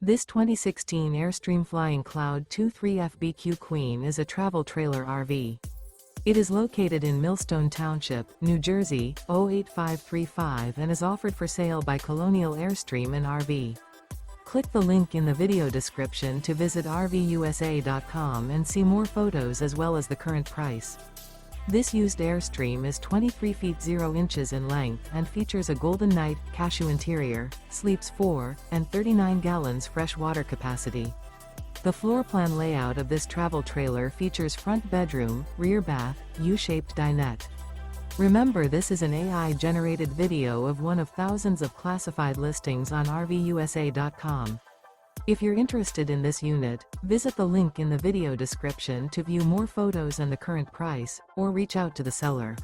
This 2016 Airstream Flying Cloud 23FBQ Queen is a travel trailer RV. It is located in Millstone Township, New Jersey, 08535 and is offered for sale by Colonial Airstream RV. Click the link in the video description to visit RVUSA.com and see more photos as well as the current price. This used Airstream is 23 feet 0 inches in length and features a Golden Knight, Cashew interior, sleeps 4, and 39 gallons fresh water capacity. The floor plan layout of this travel trailer features front bedroom, rear bath, U-shaped dinette. Remember, this is an AI-generated video of one of thousands of classified listings on RVUSA.com. If you're interested in this unit, visit the link in the video description to view more photos and the current price, or reach out to the seller.